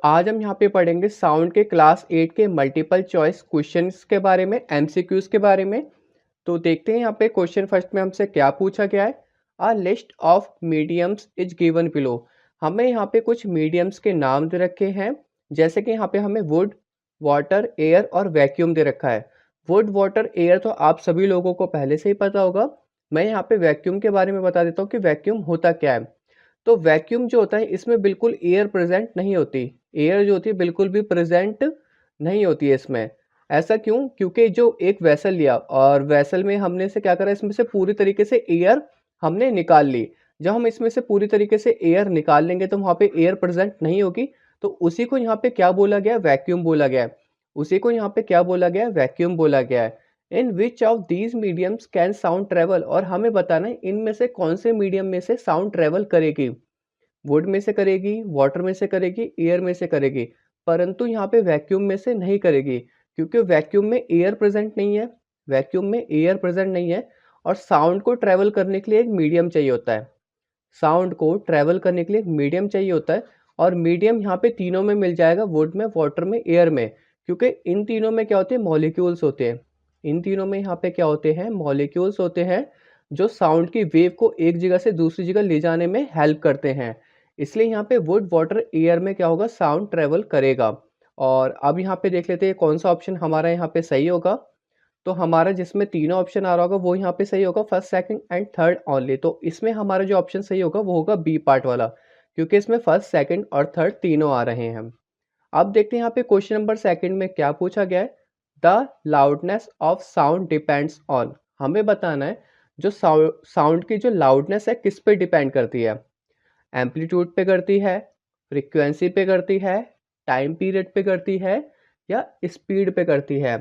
आज हम यहाँ पे पढ़ेंगे साउंड के क्लास 8 के मल्टीपल चॉइस क्वेश्चंस के बारे में, एमसीक्यूज के बारे में। तो देखते हैं यहाँ पे क्वेश्चन फर्स्ट में हमसे क्या पूछा गया है। A list of mediums is given below. हमें यहाँ पे कुछ मीडियम्स के नाम दे रखे हैं, जैसे कि यहाँ पे हमें वुड, वाटर, एयर और वैक्यूम दे रखा है। वुड, वाटर, एयर तो आप सभी लोगों को पहले से ही पता होगा। मैं यहाँ पे वैक्यूम के बारे में बता देता हूँ कि वैक्यूम होता क्या है। तो वैक्यूम जो होता है इसमें बिल्कुल एयर प्रेजेंट नहीं होती। एयर जो होती है बिल्कुल भी प्रेजेंट नहीं होती है इसमें। ऐसा क्यों? क्योंकि जो एक वेसल लिया और वेसल में हमने से क्या करा, इसमें से पूरी तरीके से एयर हमने निकाल ली। जब हम इसमें से पूरी तरीके से एयर निकाल लेंगे तो वहाँ पे एयर प्रेजेंट नहीं होगी। तो उसी को यहाँ पे क्या बोला गया? वैक्यूम बोला गया है। उसी को यहाँ पे क्या बोला गया है? वैक्यूम बोला गया है। In which of these mediums can sound travel, और हमें बताना है इनमें से कौन से मीडियम में से साउंड ट्रेवल करेगी। वुड में से करेगी, वाटर में से करेगी, एयर में से करेगी, परंतु यहाँ पे वैक्यूम में से नहीं करेगी, क्योंकि वैक्यूम में एयर प्रेजेंट नहीं है। वैक्यूम में एयर प्रेजेंट नहीं है और साउंड को ट्रेवल करने के लिए एक मीडियम चाहिए होता है। साउंड को ट्रेवल करने के लिए एक मीडियम चाहिए होता है, और मीडियम यहाँ पे तीनों में मिल जाएगा, वुड में, वाटर में, एयर में। क्योंकि इन तीनों में क्या होते हैं? मॉलिक्यूल्स होते हैं। इन तीनों में यहाँ पे क्या होते हैं? मॉलिक्यूल्स होते हैं, जो साउंड की वेव को एक जगह से दूसरी जगह ले जाने में हेल्प करते हैं। इसलिए यहाँ पे वुड, वाटर, एयर में क्या होगा? साउंड ट्रेवल करेगा। और अब यहाँ पे देख लेते हैं कौन सा ऑप्शन हमारा यहाँ पे सही होगा। तो हमारा जिसमें तीनों ऑप्शन आ रहा होगा वो यहाँ पे सही होगा, first, second and third only. तो इसमें हमारा जो ऑप्शन सही होगा वो होगा बी पार्ट वाला, क्योंकि इसमें फर्स्ट, सेकंड और थर्ड तीनों आ रहे हैं। अब देखते हैं यहाँ पे क्वेश्चन नंबर सेकंड में क्या पूछा गया है। The loudness of sound depends on. हमें बताना है जो साउंड की जो लाउडनेस है किस पे डिपेंड करती है। एम्पलीट्यूड पे करती है, फ्रीक्वेंसी पे करती है, टाइम पीरियड पे करती है, या स्पीड पे करती है।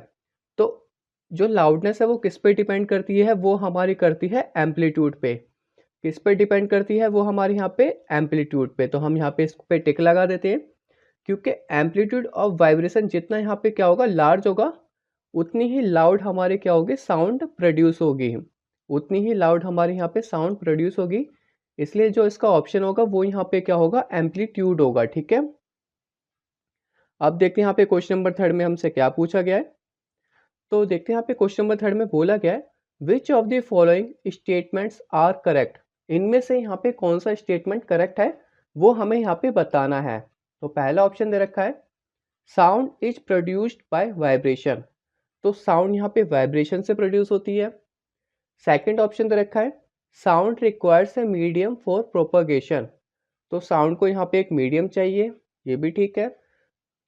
तो जो लाउडनेस है वो किस पे डिपेंड करती है? वो हमारी करती है एम्पलीट्यूड पे। किस पे डिपेंड करती है? वो हमारे यहाँ पे एम्पलीट्यूड पे। तो हम यहाँ पे इस पे टिक लगा देते हैं, क्योंकि एम्पलीट्यूड ऑफ वाइब्रेशन जितना यहाँ पे क्या होगा? लार्ज होगा, उतनी ही लाउड हमारे क्या होगी? साउंड प्रोड्यूस होगी। उतनी ही लाउड हमारे यहाँ पे साउंड प्रोड्यूस होगी। इसलिए जो इसका ऑप्शन होगा वो यहाँ पे क्या होगा? एम्पलीट्यूड होगा। ठीक है। अब देखते हैं यहाँ पे क्वेश्चन नंबर थर्ड में हमसे क्या पूछा गया है। तो देखते हैं यहाँ पे क्वेश्चन नंबर थर्ड में बोला गया है, which of the following statements are correct. इनमें से यहाँ पे कौन सा स्टेटमेंट करेक्ट है वो हमें यहाँ पे बताना है। तो पहला ऑप्शन दे रखा है, sound is produced by vibration. तो साउंड यहाँ पे वाइब्रेशन से प्रोड्यूस होती है। सेकंड ऑप्शन दे रखा है, sound requires a medium for propagation. तो साउंड को यहाँ पे एक मीडियम चाहिए, ये भी ठीक है।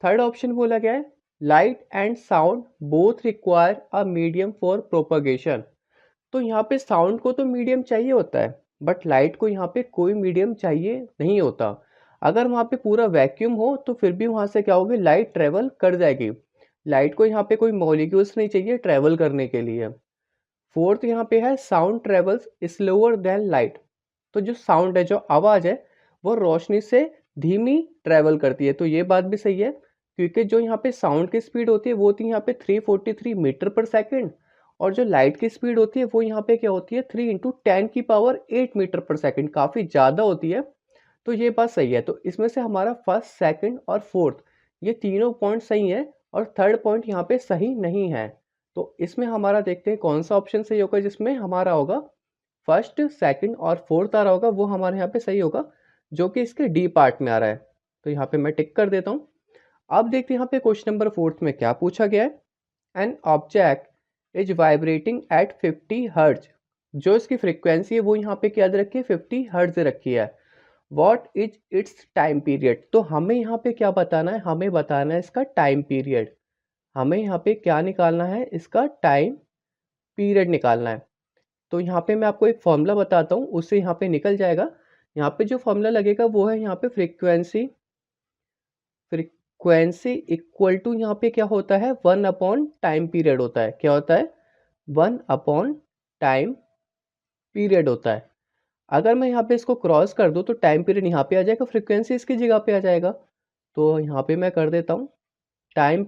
थर्ड ऑप्शन बोला गया है, light and sound both require a medium for propagation. तो यहाँ पे साउंड को तो मीडियम चाहिए होता है, बट लाइट को यहाँ पे कोई मीडियम चाहिए नहीं होता। अगर वहाँ पे पूरा वैक्यूम हो तो फिर भी वहाँ से क्या होगी? लाइट ट्रेवल कर जाएगी। लाइट को यहाँ पे कोई मॉलिक्यूल्स नहीं चाहिए ट्रेवल करने के लिए। फोर्थ यहाँ पे है, sound travels slower then light. तो जो साउंड है, जो आवाज़ है, वो रोशनी से धीमी ट्रेवल करती है। तो ये बात भी सही है, क्योंकि जो यहाँ पे साउंड की स्पीड होती है वो होती है यहाँ पे 343 मीटर पर सेकंड, और जो लाइट की स्पीड होती है वो यहाँ पे क्या होती है? 3 इंटू 10⁸ मीटर पर सेकंड, काफ़ी ज़्यादा होती है। तो ये बात सही है। तो इसमें से हमारा फर्स्ट, सेकंड और फोर्थ ये तीनों पॉइंट सही है, और थर्ड पॉइंट यहाँ पे सही नहीं है। तो इसमें हमारा देखते हैं कौन सा ऑप्शन सही होगा, जिसमें हमारा होगा फर्स्ट, सेकंड और फोर्थ आ रहा होगा वो हमारे यहाँ पे सही होगा, जो कि इसके डी पार्ट में आ रहा है। तो यहाँ पे मैं टिक कर देता हूँ। अब देखते हैं यहाँ पे क्वेश्चन नंबर फोर्थ में क्या पूछा गया है। An object is vibrating eight 50 hertz. जो इसकी फ्रीक्वेंसी है वो यहाँ पे क्या दे रखी है? 50 हर्ट्ज रखी है। What is it's time period. तो हमें यहाँ पे क्या बताना है? हमें बताना है इसका टाइम पीरियड। हमें यहाँ पे क्या निकालना है? इसका टाइम पीरियड निकालना है। तो यहाँ पे मैं आपको एक फॉर्मूला बताता हूँ, उससे यहाँ पे निकल जाएगा। यहाँ पे जो फॉर्मूला लगेगा वो है यहाँ पे फ्रीक्वेंसी। फ्रीक्वेंसी इक्वल टू यहाँ पे क्या होता है? 1 अपॉन टाइम पीरियड होता है। क्या होता है? 1 अपॉन टाइम पीरियड होता है। अगर मैं यहाँ पे इसको क्रॉस कर दूँ तो टाइम पीरियड यहाँ पे आ जाएगा, फ्रीक्वेंसी इसकी जगह पे आ जाएगा। तो यहाँ पे मैं कर देता हूँ, time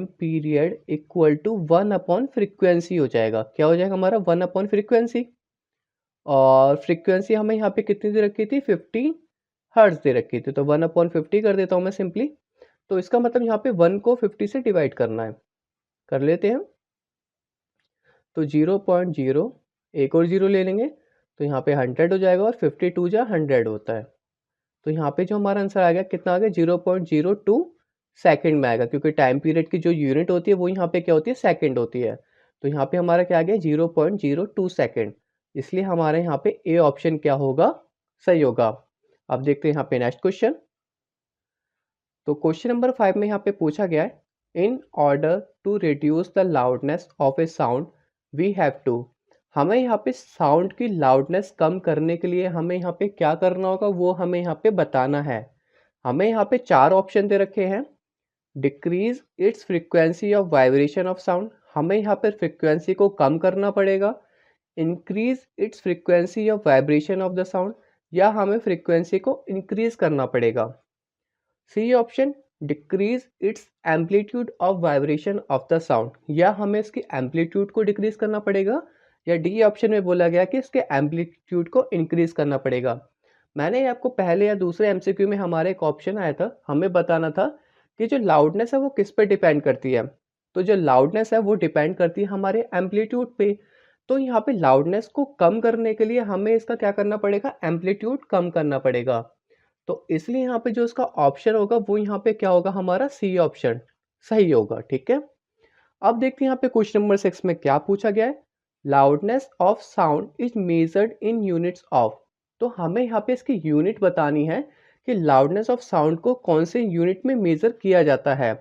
period equal to 1 upon frequency हो जाएगा। क्या हो जाएगा हमारा? 1 अपॉन फ्रीक्वेंसी। और फ्रीक्वेंसी हमें यहाँ पे कितनी दे रखी थी? 50 हर्ट्ज दे रखी थी, तो 1/50 कर देता हूँ मैं सिंपली। तो इसका मतलब यहाँ पे 1 को 50 से डिवाइड करना है, कर लेते हैं। तो 0.0 एक और जीरो ले लेंगे, तो यहाँ पे 100 हो जाएगा और 52 जा 100 होता है। तो यहाँ पे जो हमारा आंसर आ गया कितना आ गया, 0.02 सेकंड में आएगा, क्योंकि टाइम पीरियड की जो यूनिट होती है वो यहाँ पे क्या होती है, सेकंड होती है। तो यहाँ पे हमारा क्या आ गया, 0.02 सेकंड। इसलिए हमारे यहाँ पे ए ऑप्शन क्या होगा, सही होगा। अब देखते हैं यहाँ पे नेक्स्ट क्वेश्चन। तो क्वेश्चन नंबर 5 में यहाँ पे पूछा गया है, in order to reduce the loudness of a sound we have to. हमें यहाँ पे साउंड की लाउडनेस कम करने के लिए हमें यहाँ पे क्या करना होगा, वो हमें यहाँ पे बताना है। हमें यहाँ पे 4 ऑप्शन दे रखे हैं। Decrease its frequency of vibration of sound, हमें यहाँ पे फ्रीक्वेंसी को कम करना पड़ेगा। Increase its frequency of vibration of the sound, या हमें फ्रीक्वेंसी को इंक्रीज करना पड़ेगा। C option, decrease its amplitude of vibration of the sound, या हमें इसकी एम्पलीट्यूड को डिक्रीज करना पड़ेगा। या डी ऑप्शन में बोला गया कि इसके एम्पलीट्यूड को इंक्रीज करना पड़ेगा। मैंने आपको पहले या दूसरे एमसीक्यू में हमारे एक ऑप्शन आया था, हमें बताना था कि जो लाउडनेस है वो किस पे डिपेंड करती है। तो जो लाउडनेस है वो डिपेंड करती है हमारे एम्पलीट्यूड पे। तो यहाँ पे लाउडनेस को कम करने के लिए हमें इसका क्या करना पड़ेगा, एम्पलीट्यूड कम करना पड़ेगा। तो इसलिए यहाँ पे जो इसका ऑप्शन होगा वो यहाँ पे क्या होगा, हमारा सी ऑप्शन सही होगा। ठीक है, अब देखते हैं यहाँ पे क्वेश्चन नंबर 6 में क्या पूछा गया है। Loudness of sound is measured in units of. तो हमें यहाँ पे इसकी यूनिट बतानी है कि लाउडनेस ऑफ साउंड को कौन से यूनिट में मेजर किया जाता है,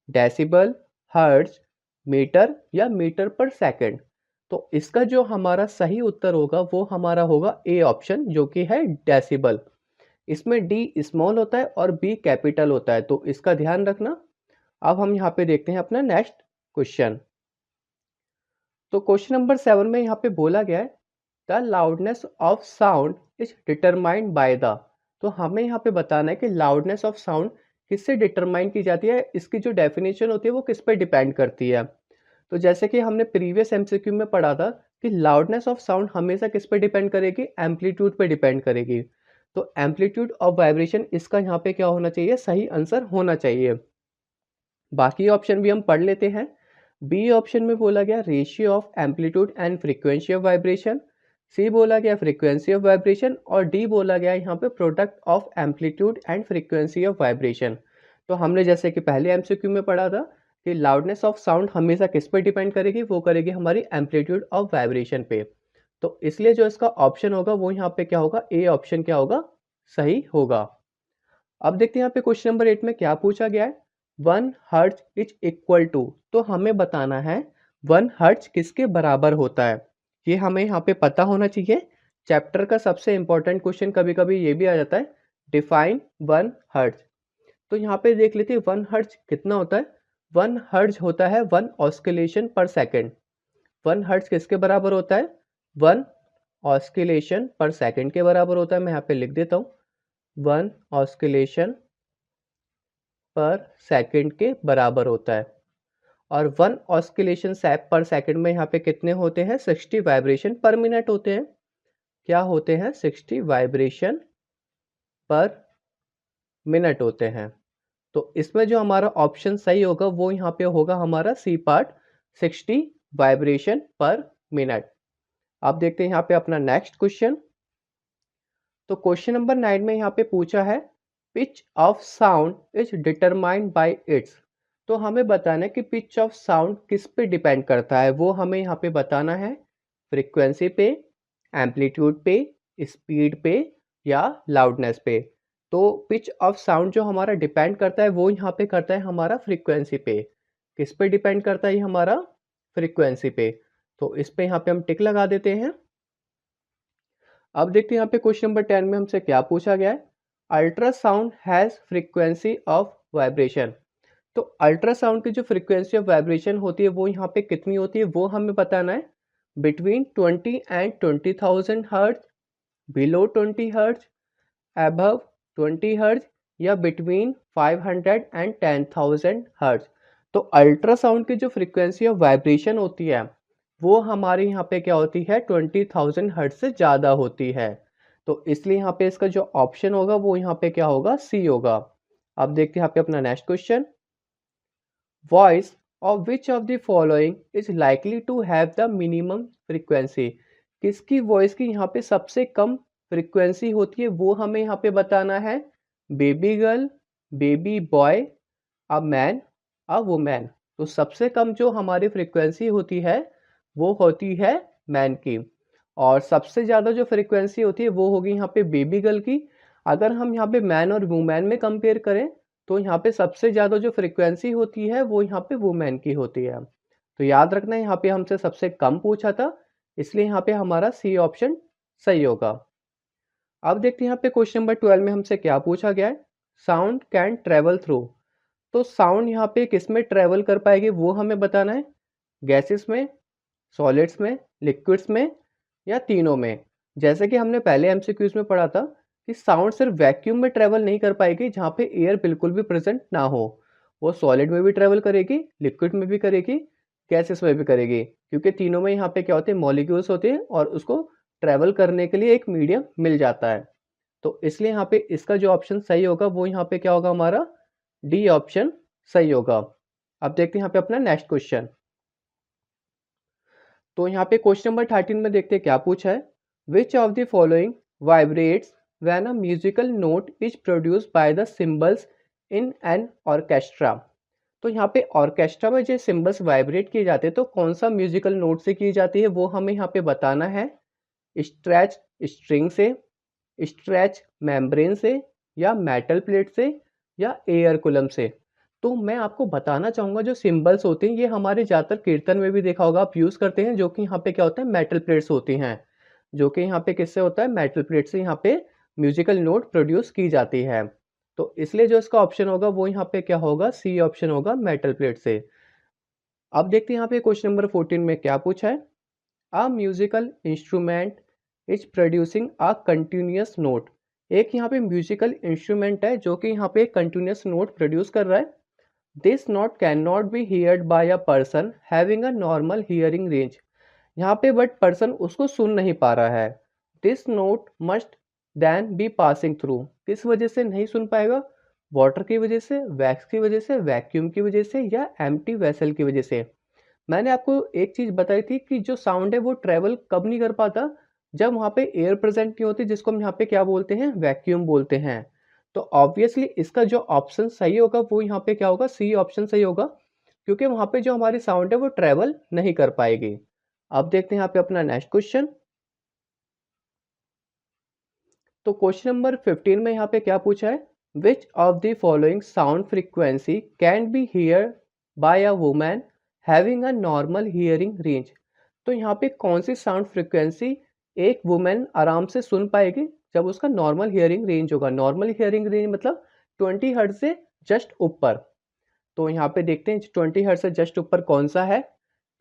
डेसिबल, हर्ट्ज, मीटर या मीटर पर सेकंड। तो इसका जो हमारा सही उत्तर होगा वो हमारा होगा ए ऑप्शन, जो कि है डेसिबल। इसमें डी स्मॉल होता है और बी कैपिटल होता है, तो इसका ध्यान रखना। अब हम यहाँ पे देखते हैं अपना नेक्स्ट क्वेश्चन। तो क्वेश्चन नंबर 7 में यहाँ पे बोला गया है, the loudness of sound is determined by the. तो हमें यहाँ पे बताना है कि लाउडनेस ऑफ साउंड किससे डिटरमाइन की जाती है, इसकी जो डेफिनेशन होती है वो किस पे डिपेंड करती है। तो जैसे कि हमने प्रीवियस एमसीक्यू में पढ़ा था कि लाउडनेस ऑफ साउंड हमेशा किस पे डिपेंड करेगी, एम्पलीट्यूड पे डिपेंड करेगी। तो एम्पलीट्यूड ऑफ वाइब्रेशन इसका यहाँ पे क्या होना चाहिए, सही आंसर होना चाहिए। बाकी ऑप्शन भी हम पढ़ लेते हैं। बी ऑप्शन में बोला गया ratio of amplitude and frequency of vibration, C बोला गया फ्रीक्वेंसी ऑफ वाइब्रेशन, और डी बोला गया यहाँ पे product of amplitude and frequency of vibration. तो हमने जैसे कि पहले एमसीक्यू में पढ़ा था कि लाउडनेस ऑफ साउंड हमेशा किस पे डिपेंड करेगी, वो करेगी हमारी एम्पलीट्यूड ऑफ वाइब्रेशन पे। तो इसलिए जो इसका ऑप्शन होगा वो यहाँ पे क्या होगा, ए ऑप्शन क्या होगा, सही होगा। अब देखते हैं यहाँ पे क्वेश्चन नंबर 8 में क्या पूछा गया है, 1 हर्ट्ज इज इक्वल टू। तो हमें बताना है 1 हर्ट्ज किसके बराबर होता है, ये हमें यहाँ पे पता होना चाहिए। चैप्टर का सबसे इंपॉर्टेंट क्वेश्चन कभी कभी ये भी आ जाता है, डिफाइन 1 हर्ट्ज। तो यहाँ पे देख लेते हैं 1 हर्ट्ज कितना होता है। 1 हर्ट्ज होता है 1 ऑस्किलेशन पर सेकेंड। 1 हर्ट्ज किसके बराबर होता है, 1 ऑस्किलेशन पर सेकेंड के बराबर होता है। मैं यहाँ पे लिख देता हूँ, 1 ऑस्किलेशन पर सेकंड के बराबर होता है। और 1 ऑस्किलेशन पर सेकंड में यहाँ पे कितने होते हैं, 60 वाइब्रेशन पर मिनट होते हैं। क्या होते हैं, 60 वाइब्रेशन पर मिनट होते हैं। तो इसमें जो हमारा ऑप्शन सही होगा वो यहाँ पे होगा हमारा C part, 60 vibration per minute. अब देखते हैं यहाँ पे अपना नेक्स्ट क्वेश्चन। तो क्वेश्चन नंबर 9 में यहाँ पे पूछा है, pitch of sound is determined by its. तो हमें बताना है कि पिच ऑफ साउंड किस पे डिपेंड करता है, वो हमें यहाँ पे बताना है। फ्रीक्वेंसी पे, एम्पलीट्यूड पे, स्पीड पे या लाउडनेस पे। तो पिच ऑफ साउंड जो हमारा डिपेंड करता है वो यहाँ पे करता है हमारा फ्रीक्वेंसी पे। किस पे डिपेंड करता है ये हमारा, फ्रीक्वेंसी पे। तो इस पे यहाँ पे हम टिक लगा देते हैं। अब देखते हैं यहाँ पे क्वेश्चन नंबर 10 में हमसे क्या पूछा गया है, ultrasound has frequency of vibration. तो अल्ट्रासाउंड की जो फ्रीक्वेंसी ऑफ वाइब्रेशन होती है वो यहाँ पे कितनी होती है, वो हमें बताना है। Between 20 and 20,000 hertz, below 20 hertz, above 20 hertz, या बिटवीन 500 एंड 10,000 हर्ट्ज। तो अल्ट्रासाउंड की जो फ्रीक्वेंसी ऑफ वाइब्रेशन होती है वो हमारे यहाँ पे क्या होती है, 20,000 हर्ट्ज से ज़्यादा होती है। तो इसलिए यहाँ पे इसका जो ऑप्शन होगा वो यहाँ पे क्या होगा, सी होगा। अब देखते हैं यहाँ पे अपना next question. Voice of which of the following is likely to have the minimum frequency. किसकी वॉइस की यहाँ पे सबसे कम फ्रीक्वेंसी होती है वो हमें यहाँ पे बताना है। Baby girl, baby boy, a man, a women. तो सबसे कम जो हमारी फ्रीक्वेंसी होती है वो होती है मैन की, और सबसे ज़्यादा जो फ्रीक्वेंसी होती है वो होगी यहाँ पे बेबी गर्ल की। अगर हम यहाँ पे मैन और वुमेन में कंपेयर करें तो यहाँ पे सबसे ज़्यादा जो फ्रीक्वेंसी होती है वो यहाँ पे वुमेन की होती है। तो याद रखना यहाँ पे हमसे सबसे कम पूछा था, इसलिए यहाँ पे हमारा सी ऑप्शन सही होगा। अब देखते हैं यहाँ पे क्वेश्चन नंबर 12 में हमसे क्या पूछा गया है। Sound can travel through. तो साउंड यहाँ पे किस में ट्रेवल कर पाएगी वो हमें बताना है। गैसेस में, सॉलिड्स में, लिक्विड्स में, या तीनों में। जैसे कि हमने पहले एमसीक्यूज में पढ़ा था कि साउंड सिर्फ वैक्यूम में ट्रेवल नहीं कर पाएगी जहाँ पे एयर बिल्कुल भी प्रेजेंट ना हो। वो सॉलिड में भी ट्रेवल करेगी, लिक्विड में भी करेगी, गैसेस में भी करेगी, क्योंकि तीनों में यहाँ पे क्या होते हैं, मॉलिक्यूल्स होते हैं और उसको ट्रेवल करने के लिए एक मीडियम मिल जाता है। तो इसलिए यहाँ पे इसका जो ऑप्शन सही होगा वो यहाँ पे क्या होगा, हमारा डी ऑप्शन सही होगा। अब देखते हैं यहाँ पे अपना नेक्स्ट क्वेश्चन। तो यहाँ पे क्वेश्चन नंबर 13 में देखते हैं क्या पूछा है। Which of the following vibrates when a musical note is produced by the symbols in an orchestra. तो यहाँ पे ऑर्केस्ट्रा में जो सिंबल्स वाइब्रेट किए जाते हैं तो कौन सा म्यूजिकल नोट से की जाती है वो हमें यहाँ पे बताना है। स्ट्रेच स्ट्रिंग से, स्ट्रेच मेम्ब्रेन से, या मेटल प्लेट से, या एयर कुलम से। तो मैं आपको बताना चाहूँगा जो सिंबल्स होते हैं ये हमारे ज़्यादातर कीर्तन में भी देखा होगा आप यूज़ करते हैं, जो कि यहाँ पे क्या होता है, मेटल प्लेट्स होती हैं, जो कि यहाँ पे किससे होता है, मेटल प्लेट से यहाँ पे म्यूजिकल नोट प्रोड्यूस की जाती है। तो इसलिए जो इसका ऑप्शन होगा वो यहाँ पे क्या होगा, सी ऑप्शन होगा, मेटल प्लेट से। अब देखते हैं यहाँ पे क्वेश्चन नंबर 14 में क्या पूछा है। A musical instrument is producing a continuous note. एक यहाँ पे म्यूजिकल इंस्ट्रूमेंट है जो कि यहाँ पे कंटिन्यूस नोट प्रोड्यूस कर रहा है। This note cannot be heard by a person having a normal hearing range. यहाँ पे बट पर्सन उसको सुन नहीं पा रहा है। This note must then be passing through. किस वजह से नहीं सुन पाएगा, वाटर की वजह से, वैक्स की वजह से, वैक्यूम की वजह से, या एम्प्टी वेसल की वजह से। मैंने आपको एक चीज़ बताई थी कि जो साउंड है वो ट्रेवल कब नहीं कर पाता, जब वहाँ पे एयर प्रेजेंट नहीं होती, जिसको हम यहाँ पे क्या बोलते हैं, वैक्यूम बोलते हैं। तो ऑब्वियसली इसका जो ऑप्शन सही होगा वो यहाँ पे क्या होगा, सी ऑप्शन सही होगा, क्योंकि वहाँ पे जो हमारी साउंड है वो ट्रेवल नहीं कर पाएगी। अब देखते हैं यहाँ पे अपना नेक्स्ट क्वेश्चन। तो क्वेश्चन नंबर 15 में यहाँ पे क्या पूछा है। Which of the following sound frequency can be hear by a woman having a normal hearing range. तो यहाँ पे कौन सी साउंड फ्रीक्वेंसी एक वुमेन आराम से सुन पाएगी जब उसका नॉर्मल हियरिंग रेंज होगा। नॉर्मल हियरिंग रेंज मतलब 20 हर्ट्ज से जस्ट ऊपर। तो यहाँ पे देखते हैं 20 हर्ट्ज से जस्ट ऊपर कौन सा है।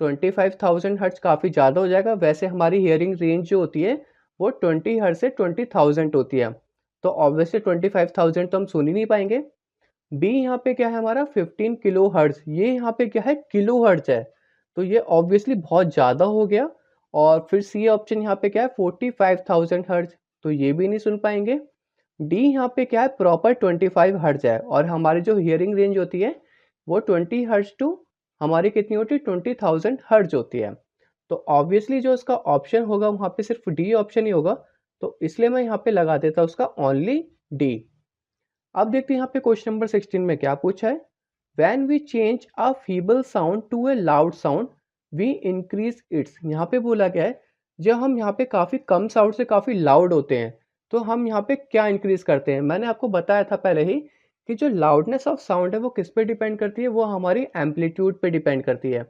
25,000 हर्ट्ज काफ़ी ज़्यादा हो जाएगा, वैसे हमारी हियरिंग रेंज जो होती है वो 20 हर्ट्ज से 20,000 होती है। तो ऑब्वियसली 25,000 तो हम सुन ही नहीं पाएंगे। बी यहाँ पे क्या है हमारा 15 किलो हर्ट्ज, ये यहाँ पे क्या है, किलो हर्ट्ज है, तो ये ऑब्वियसली बहुत ज़्यादा हो गया। और फिर सी ऑप्शन यहाँ पे क्या है 45,000 हर्ट्ज, तो ये भी नहीं सुन पाएंगे। डी यहाँ पे क्या है प्रॉपर 25 हर्ट्ज है, और हमारी जो हियरिंग रेंज होती है वो 20 हर्ट्ज टू हमारी कितनी होती है, 20,000 हर्ट्ज होती है। तो ऑब्वियसली जो इसका ऑप्शन होगा वहाँ पे सिर्फ डी ऑप्शन ही होगा, तो इसलिए मैं यहाँ पे लगा देता हूँ उसका ओनली डी। अब देखते हैं यहाँ पे क्वेश्चन नंबर 16 में क्या पूछा है। When we change a feeble sound to a loud sound we increase its. यहाँ पे बोला गया है जब हम यहाँ पे काफ़ी कम साउंड से काफ़ी लाउड होते हैं तो हम यहाँ पे क्या इंक्रीज करते हैं। मैंने आपको बताया था पहले ही कि जो लाउडनेस ऑफ साउंड है वो किस पे डिपेंड करती है, वो हमारी एम्पलीट्यूड पे डिपेंड करती है।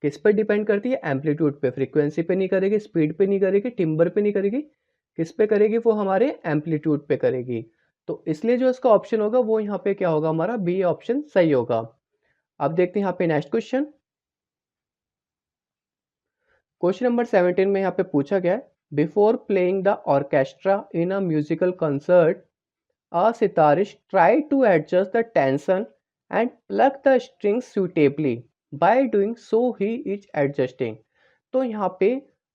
किस पे डिपेंड करती है, एम्पलीट्यूड पे, फ्रीक्वेंसी पे नहीं करेगी, स्पीड पे नहीं करेगी, टिम्बर पे नहीं करेगी, किस पे करेगी, वो हमारे एम्पलीट्यूड पे करेगी। तो इसलिए जो इसका ऑप्शन होगा वो यहाँ पे क्या होगा, हमारा बी ऑप्शन सही होगा। अब देखते हैं यहाँ पे नेक्स्ट क्वेश्चन। क्वेश्चन नंबर 17 में यहाँ पे पूछा गया है। Before playing the orchestra in a musical concert a sitarist try to adjust the tension and plug the strings suitably by doing so he is adjusting. तो यहाँ पे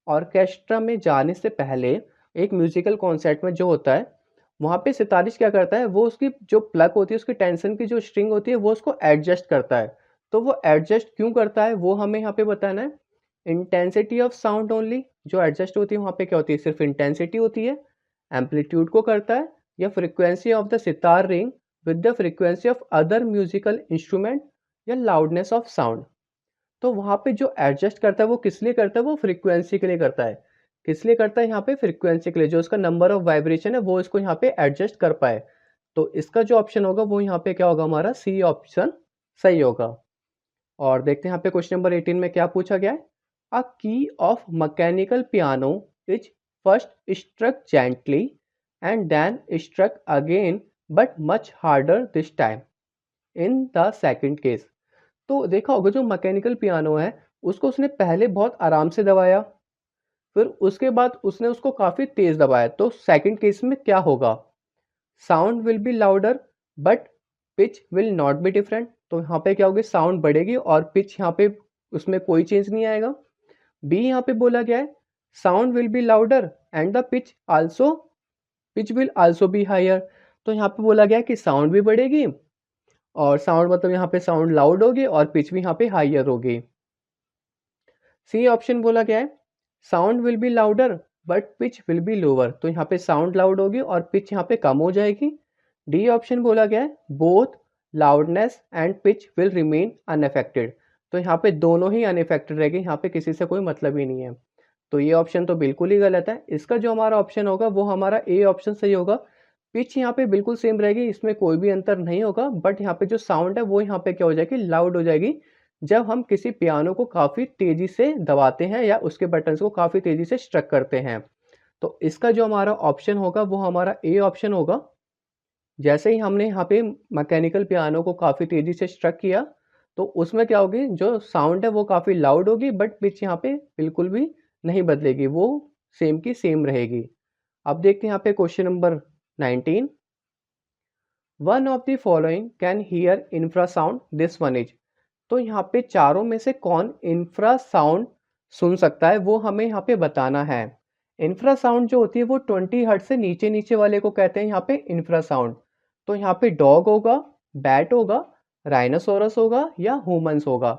ऑर्केस्ट्रा में जाने से पहले एक म्यूजिकल कॉन्सर्ट में जो होता है, वहाँ पे सितारिश क्या करता है, वो उसकी जो प्लग होती है, उसकी टेंशन की जो स्ट्रिंग होती है, वो उसको एडजस्ट करता है। तो वो एडजस्ट क्यों करता है, वो हमें यहाँ पे बताना है। इंटेंसिटी ऑफ साउंड ओनली, जो एडजस्ट होती है वहाँ पे क्या होती है, सिर्फ इंटेंसिटी होती है। एम्पलीट्यूड को करता है, या frequency of the sitar ring with the frequency of other musical instrument, या लाउडनेस ऑफ साउंड। तो वहाँ पे जो एडजस्ट करता है वो किस लिए करता है, वो फ्रीक्वेंसी के लिए करता है। किस लिए करता है, यहाँ पे फ्रीक्वेंसी के लिए, जो उसका नंबर ऑफ वाइब्रेशन है वो इसको यहाँ पे एडजस्ट कर पाए। तो इसका जो ऑप्शन होगा वो यहाँ पे क्या होगा, हमारा सी ऑप्शन सही होगा। और देखते हैं यहाँ पे क्वेश्चन नंबर 18 में क्या पूछा गया है। A key of mechanical piano is first struck gently and then struck again but much harder this time in the second case. तो देखा होगा जो मैकेनिकल पियानो है, उसको उसने पहले बहुत आराम से दबाया, फिर उसके बाद उसने उसको काफ़ी तेज़ दबाया। तो सेकंड केस में क्या होगा, sound will be louder but pitch will not be different. तो यहाँ पे क्या होगी, साउंड बढ़ेगी और पिच यहाँ पे उसमें कोई चेंज नहीं आएगा। बी यहाँ पे बोला गया है, sound will be louder and the pitch will also be higher. तो यहाँ पे बोला गया है कि साउंड भी बढ़ेगी, और साउंड मतलब यहाँ पे साउंड लाउड होगी और पिच भी यहाँ पे हायर होगी। सी ऑप्शन बोला गया है, sound will be louder but pitch will be lower. तो यहाँ पे साउंड लाउड होगी और पिच यहाँ पे कम हो जाएगी। डी ऑप्शन बोला गया है, both loudness and pitch will remain unaffected. तो यहाँ पे दोनों ही अनअफेक्टेड रहेगी, यहाँ पे किसी से कोई मतलब ही नहीं है। तो ये ऑप्शन तो बिल्कुल ही गलत है। इसका जो हमारा ऑप्शन होगा वो हमारा ए ऑप्शन सही होगा। पिच यहाँ पे बिल्कुल सेम रहेगी, इसमें कोई भी अंतर नहीं होगा, बट यहाँ पे जो साउंड है वो यहाँ पे क्या हो जाएगी, लाउड हो जाएगी, जब हम किसी पियानो को काफ़ी तेज़ी से दबाते हैं या उसके बटन्स को काफ़ी तेज़ी से स्ट्रक करते हैं। तो इसका जो हमारा ऑप्शन होगा वो हमारा ए ऑप्शन होगा। जैसे ही हमने यहाँ पे मैकेनिकल पियानो को काफ़ी तेज़ी से स्ट्रक किया, तो उसमें क्या होगी, जो साउंड है वो काफ़ी लाउड होगी, बट पिच यहाँ पे बिल्कुल भी नहीं बदलेगी, वो सेम की सेम रहेगी। अब देखते हैं यहाँ पे question number 19। One of the following can hear infrasound, this one is. तो यहाँ पे चारों में से कौन इंफ्रासाउंड सुन सकता है, वो हमें यहाँ पे बताना है। इंफ्रासाउंड जो होती है वो 20 हर्ट्ज से नीचे नीचे वाले को कहते हैं यहाँ पे इंफ्रासाउंड। तो यहाँ पे डॉग होगा, बैट होगा, राइनोसोरस होगा, या ह्यूमंस होगा।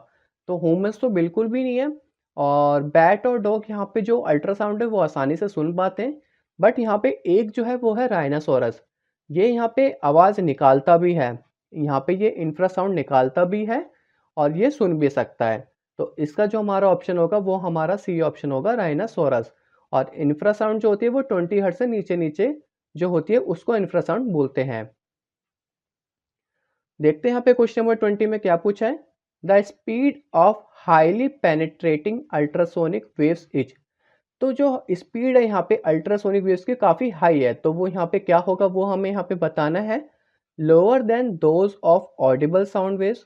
तो ह्यूमंस तो बिल्कुल भी नहीं है, और बैट और डॉग यहाँ पे जो अल्ट्रासाउंड है वो आसानी से सुन पाते हैं। बट यहाँ पे एक जो है वो है राइनोसोरस, ये यहाँ पे आवाज़ निकालता भी है, यहाँ पे ये इंफ्रासाउंड निकालता भी है और ये सुन भी सकता है। तो इसका जो हमारा ऑप्शन होगा वो हमारा सी ऑप्शन होगा, राइनासोरस। और इंफ्रासाउंड जो होती है वो 20 हर्ट्ज से नीचे नीचे जो होती है उसको इंफ्रासाउंड बोलते हैं। देखते हैं यहाँ पे क्वेश्चन नंबर 20 में क्या पूछा है। The speed of highly penetrating ultrasonic waves is. तो जो स्पीड है यहाँ पे अल्ट्रासोनिक वेव्स की काफ़ी हाई है, तो वो यहाँ पे क्या होगा वो हमें यहाँ पे बताना है। Lower than those of audible sound waves,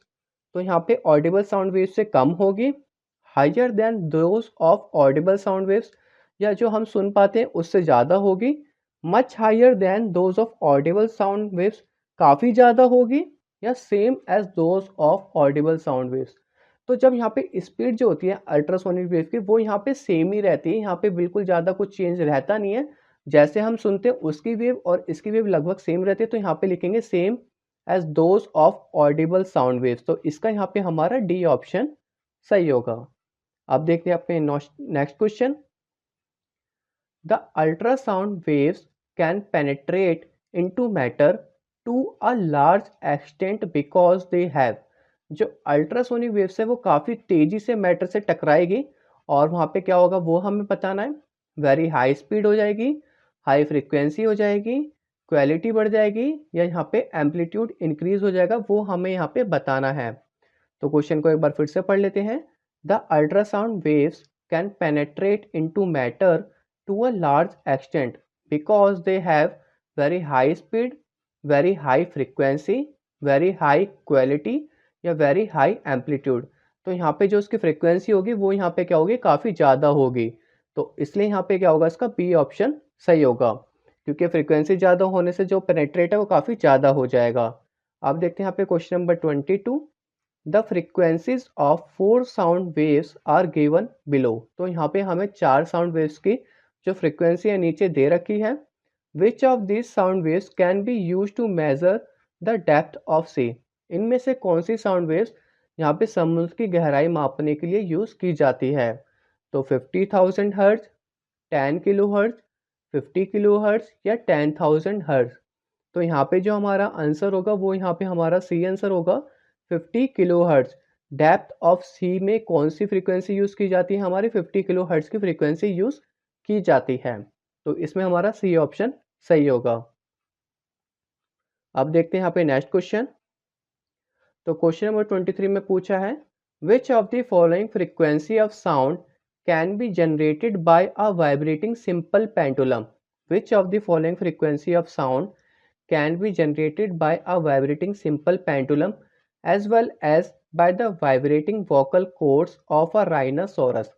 तो यहाँ पे ऑडिबल साउंड वेव्स से कम होगी। Higher than those of audible sound waves, या जो हम सुन पाते हैं उससे ज़्यादा होगी। Much higher than those of audible sound waves, काफ़ी ज़्यादा होगी। या same as those of audible sound waves. तो जब यहाँ पे स्पीड जो होती है अल्ट्रासोनिक वेव की वो यहाँ पे सेम ही रहती है, यहाँ पे बिल्कुल ज़्यादा कुछ चेंज रहता नहीं है। जैसे हम सुनते हैं उसकी वेव और इसकी वेव लगभग सेम रहती है, तो यहाँ पे लिखेंगे same as those of audible sound waves. तो इसका यहाँ पे हमारा डी ऑप्शन सही होगा। अब देखते हैं अपने next question. The ultrasound waves can penetrate into matter to a large extent because they have. जो अल्ट्रासोनिक वेव्स है वो काफ़ी तेज़ी से मैटर से टकराएगी, और वहाँ पे क्या होगा वो हमें बताना है। वेरी हाई स्पीड हो जाएगी, हाई फ्रीक्वेंसी हो जाएगी, क्वालिटी बढ़ जाएगी, या यहाँ पे एम्पलीट्यूड इंक्रीज हो जाएगा, वो हमें यहाँ पे बताना है। तो क्वेश्चन को एक बार फिर से पढ़ लेते हैं। The ultrasound waves can penetrate into matter to a large extent because they have very high speed, very high frequency, very high quality, या वेरी हाई एम्पलीट्यूड। तो यहाँ पे जो उसकी फ्रीक्वेंसी होगी वो यहाँ पे क्या होगी, काफ़ी ज़्यादा होगी। तो इसलिए यहाँ पे क्या होगा, इसका बी ऑप्शन सही होगा, क्योंकि फ्रीक्वेंसी ज़्यादा होने से जो पेनेट्रेट है वो काफ़ी ज़्यादा हो जाएगा। अब देखते हैं यहाँ पे question number 22। The frequencies of 4 sound waves are given below. तो यहाँ पे हमें 4 साउंड वेव्स की जो फ्रिक्वेंसी है नीचे दे रखी है। Which of this sound waves can be use to measure the depth of sea. इनमें से कौन सी साउंड वेव्स यहाँ पे समुद्र की गहराई मापने के लिए यूज की जाती है। तो 50,000 hertz, 10 kilo hertz, 50 kilo hertz या 10,000 हर्ट्ज। तो यहाँ पे जो हमारा आंसर होगा वो यहाँ पे हमारा सी आंसर होगा 50 किलो हर्ट्ज। डेप्थ ऑफ सी में कौन सी फ्रीक्वेंसी यूज की जाती है, हमारी 50 किलो हर्ट्ज की फ्रीक्वेंसी यूज की जाती है। तो इसमें हमारा सी ऑप्शन सही होगा। अब देखते हैं यहाँ पे नेक्स्ट क्वेश्चन। तो क्वेश्चन नंबर 23 में पूछा है which of the following frequency of sound can be generated by a vibrating simple pendulum. Which of the following frequency of sound can be generated by a vibrating simple pendulum as well as by the vibrating vocal cords of a rhinoceros।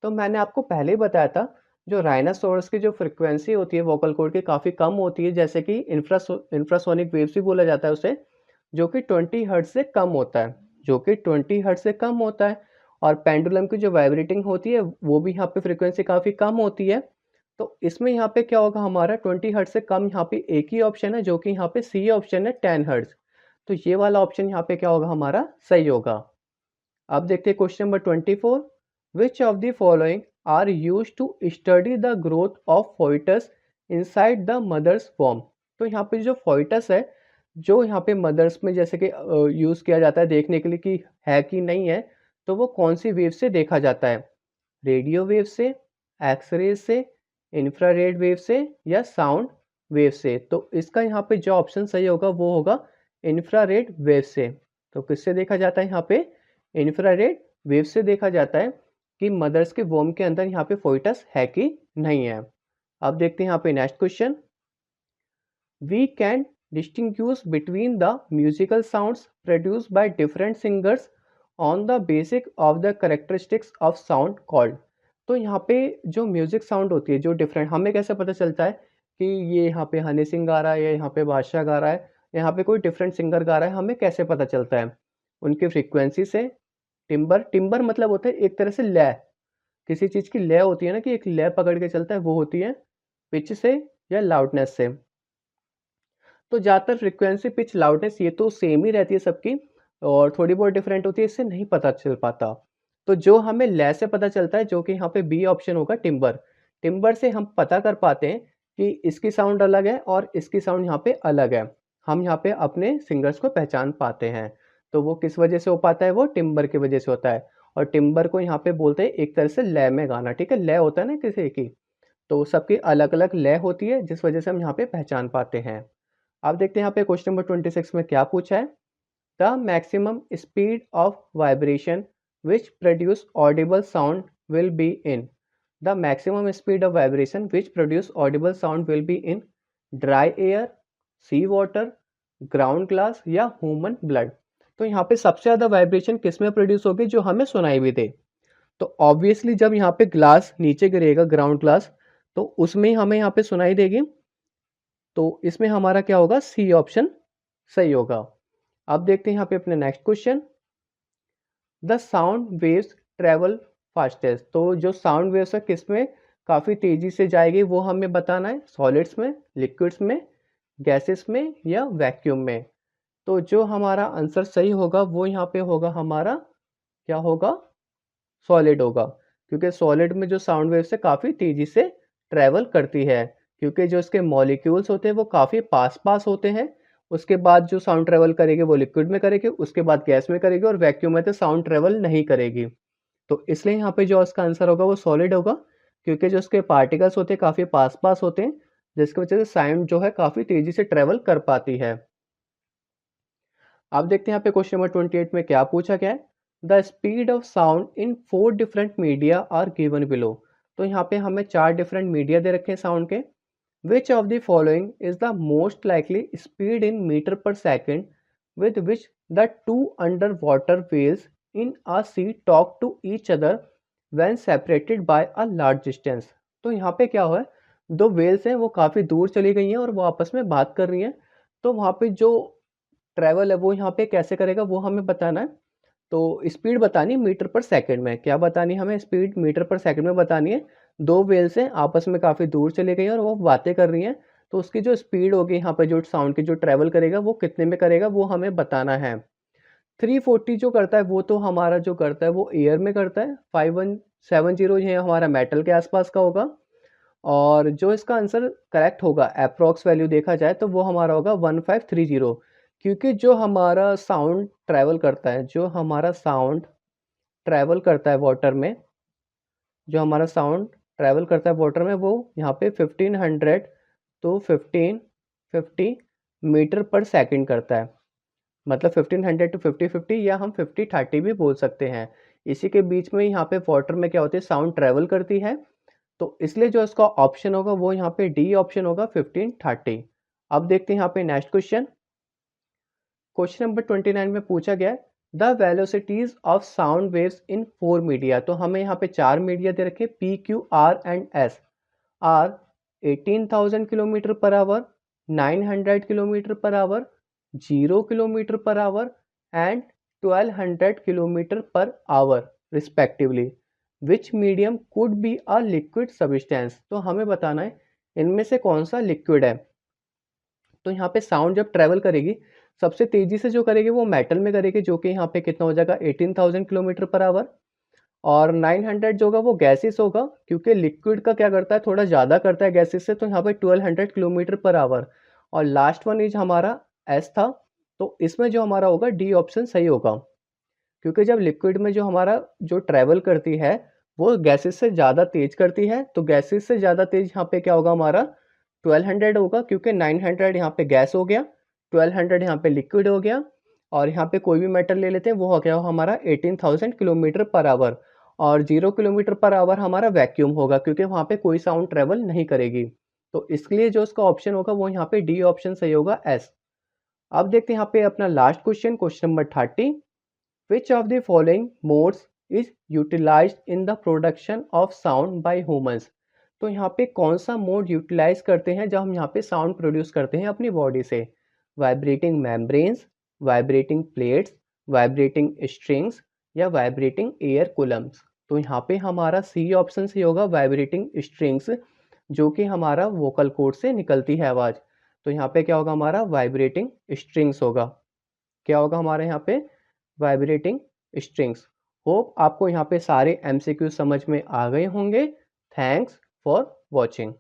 तो मैंने आपको पहले ही बताया था जो rhinoceros की जो frequency होती है वोकल कॉर्ड की काफ़ी कम होती है, जैसे कि इंफ्रासोनिक वेव्स भी बोला जाता है उसे, जो कि 20 हर्ट्ज से कम होता है, जो कि 20 हर्ट्ज से कम होता है। और पेंडुलम की जो वाइब्रेटिंग होती है वो भी यहाँ पे फ्रीक्वेंसी काफ़ी कम होती है। तो इसमें यहाँ पे क्या होगा, हमारा 20 हर्ट्ज से कम यहाँ पे एक ही ऑप्शन है जो कि यहाँ पे सी ऑप्शन है 10 हर्ट्ज। तो ये वाला ऑप्शन यहाँ पे क्या होगा, हमारा सही होगा। अब देखते हैं question number 24। Which of the following are use to study the growth of foetus inside the mother's वॉर्म। तो यहाँ पे जो फोइटस है जो यहाँ पे मदर्स में जैसे कि यूज़ किया जाता है देखने के लिए कि है कि नहीं है, तो वो कौन सी वेव से देखा जाता है, रेडियो वेव से, एक्सरे से, इंफ्रारेड वेव से या साउंड वेव से। तो इसका यहाँ पे जो ऑप्शन सही होगा वो होगा इंफ्रारेड वेव से। तो किससे देखा जाता है, यहाँ पे इंफ्रारेड वेव से देखा जाता है कि मदर्स के वोम के अंदर यहाँ पे फोइटस है कि नहीं है। अब देखते हैं यहाँ पे next question. We can distinguish between the musical sounds produced by different singers on the basic of the characteristics of sound called. तो यहाँ पे जो म्यूजिक साउंड होती है जो डिफरेंट, हमें कैसे पता चलता है कि ये यहाँ पे हनी सिंह गा रहा है या यहाँ पे बादशाह गा रहा है, यहाँ पे कोई डिफरेंट सिंगर गा रहा है, हमें कैसे पता चलता है, उनकी फ्रीक्वेंसी से। टिम्बर, टिम्बर मतलब होता है एक तरह से लय, किसी चीज़ की लय होती है ना कि एक लय पकड़ के चलता है, वो होती है पिच से या लाउडनेस से। तो ज़्यादातर फ्रीक्वेंसी, पिच, लाउडनेस ये तो सेम ही रहती है सबकी, और थोड़ी बहुत डिफरेंट होती है, इससे नहीं पता चल पाता। तो जो हमें लय से पता चलता है जो कि यहाँ पे बी ऑप्शन होगा टिम्बर। टिम्बर से हम पता कर पाते हैं कि इसकी साउंड अलग है और इसकी साउंड यहाँ पे अलग है, हम यहाँ पे अपने सिंगर्स को पहचान पाते हैं। तो वो किस वजह से हो पाता है, वो टिम्बर की वजह से होता है। और टिम्बर को यहाँ पे बोलते हैं एक तरह से लय में गाना, ठीक है, लय होता है ना किसी की, तो सबकी अलग अलग लय होती है जिस वजह से हम यहाँ पे पहचान पाते हैं। अब देखते हैं यहाँ पे क्वेश्चन नंबर 26 में क्या पूछा है। The maximum speed of vibration which produce audible sound will be in. The maximum speed of vibration which produce audible sound will be in dry air, sea water, ground glass या human blood. तो यहाँ पे सबसे ज़्यादा vibration किस में produce होगी, जो हमें सुनाई भी दे। तो ऑब्वियसली जब यहाँ पे ग्लास नीचे गिरेगा, ग्राउंड ग्लास, तो उसमें ही हमें यहाँ पे सुनाई देगी। तो इसमें हमारा क्या होगा, सी ऑप्शन सही होगा। अब देखते हैं यहाँ पे अपने next question. The sound waves travel fastest. तो जो साउंड वेव्स है किस में काफ़ी तेज़ी से जाएगी वो हमें बताना है, सॉलिड्स में, लिक्विड्स में, गैसेस में या वैक्यूम में। तो जो हमारा आंसर सही होगा वो यहाँ पे होगा हमारा, क्या होगा, सॉलिड होगा, क्योंकि सॉलिड में जो साउंड वेव्स है काफ़ी तेज़ी से ट्रैवल करती है, क्योंकि जो इसके मॉलिक्यूल्स होते हैं वो काफ़ी पास पास होते हैं। उसके बाद जो साउंड ट्रैवल करेगी वो लिक्विड में करेगी, उसके बाद गैस में करेगी, और वैक्यूम में तो साउंड ट्रैवल नहीं करेगी। तो इसलिए यहाँ पे जो इसका आंसर होगा वो सॉलिड होगा, क्योंकि जो इसके पार्टिकल्स होते हैं काफ़ी पास पास होते हैं, जिसकी वजह से साउंड जो है काफ़ी तेज़ी से ट्रैवल कर पाती है। अब देखते हैं यहाँ पे क्वेश्चन नंबर 28 में क्या पूछा गया है। The speed of sound in 4 different media are given below. तो यहाँ पे हमें 4 डिफरेंट मीडिया दे रखे हैं साउंड के। Which of the following is the most likely speed in metre per second with which the two under water whales in a sea talk to each other when separated by a large distance. तो यहाँ पे क्या हुआ है, दो Wales हैं वो काफ़ी दूर चली गई हैं और वो आपस में बात कर रही हैं। तो वहाँ पे जो ट्रैवल है वो यहाँ पे कैसे करेगा वो हमें बताना है। तो स्पीड बतानी मीटर पर सेकंड में, क्या बतानी हमें, स्पीड मीटर पर सेकंड में बतानी है। दो व्हेल्स हैं, आपस में काफ़ी दूर चली गई हैं और वो बातें कर रही हैं, तो उसकी जो स्पीड होगी यहाँ पे जो साउंड की जो ट्रैवल करेगा वो कितने में करेगा वो हमें बताना है। 340 जो करता है वो तो हमारा जो करता है वो एयर में करता है। 5170 ये हमारा मेटल के आसपास का होगा। और जो इसका आंसर करेक्ट होगा अप्रॉक्स वैल्यू देखा जाए तो वो हमारा होगा 1530, क्योंकि जो हमारा साउंड ट्रैवल करता है, जो हमारा साउंड ट्रैवल करता है वाटर में, जो हमारा साउंड ट्रैवल करता है वाटर में वो यहाँ पे 1500 तो 1550 मीटर पर सेकंड करता है। मतलब 1500 टू 5050 या हम 5030 भी बोल सकते हैं। इसी के बीच में यहाँ पे वाटर में क्या होती है, साउंड ट्रैवल करती है, तो इसलिए जो इसका ऑप्शन होगा वो यहाँ पे डी ऑप्शन होगा 1530। अब देखते हैं यहाँ पे नेक्स्ट क्वेश्चन। क्वेश्चन नंबर 29 में पूछा गया है the velocities of sound waves in 4 media. तो हमें यहाँ पे 4 मीडिया दे रखे P Q R and S. Are 18,000 kilometre per hour, 900 kilometre per hour, 0 kilometre per hour and 1200 kilometre per hour respectively. Which medium could be a liquid substance. तो हमें बताना है इनमें से कौन सा लिक्विड है। तो यहाँ पे साउंड जब ट्रेवल करेगी सबसे तेजी से जो करेगी वो मेटल में करेगी, जो कि यहाँ पे कितना हो जाएगा 18,000 किलोमीटर पर आवर। और 900 जो होगा वो गैसेस होगा, क्योंकि लिक्विड का क्या करता है थोड़ा ज़्यादा करता है गैसेस से, तो यहाँ पे 1200 किलोमीटर पर आवर। और लास्ट वन इज हमारा एस था, तो इसमें जो हमारा होगा डी ऑप्शन सही होगा, क्योंकि जब लिक्विड में जो हमारा जो ट्रेवल करती है वो गैसेस से ज़्यादा तेज करती है, तो गैसेस से ज़्यादा तेज यहाँ पे क्या होगा हमारा 1200 होगा, क्योंकि 900 यहाँ पे गैस हो गया, 1200 यहाँ पे लिक्विड हो गया, और यहाँ पे कोई भी मेटल ले लेते हैं वो हो गया हमारा 18,000 किलोमीटर पर आवर। और 0 किलोमीटर पर आवर हमारा वैक्यूम होगा, क्योंकि वहाँ पे कोई साउंड ट्रेवल नहीं करेगी। तो इसलिए जो उसका ऑप्शन होगा वो यहाँ पे डी ऑप्शन सही होगा, एस। अब देखते हैं यहाँ पे अपना last question, question number 30। Which of the following modes is utilized in the production of sound by humans। तो यहाँ पे कौन सा मोड यूटिलाइज करते हैं जब हम यहाँ पे साउंड प्रोड्यूस करते हैं अपनी बॉडी से। Vibrating membranes, vibrating plates, vibrating strings या वाइब्रेटिंग एयर कूलम्स। तो यहाँ पे हमारा सी ऑप्शन से होगा वाइब्रेटिंग स्ट्रिंग्स, जो कि हमारा वोकल कोड से निकलती है आवाज़। तो यहाँ पे क्या होगा हमारा वाइब्रेटिंग स्ट्रिंग्स होगा। क्या होगा हमारे यहाँ पे वाइब्रेटिंग स्ट्रिंग्स। होप आपको यहाँ पे सारे एमसीक्यू समझ में आ गए होंगे। Thanks for watching.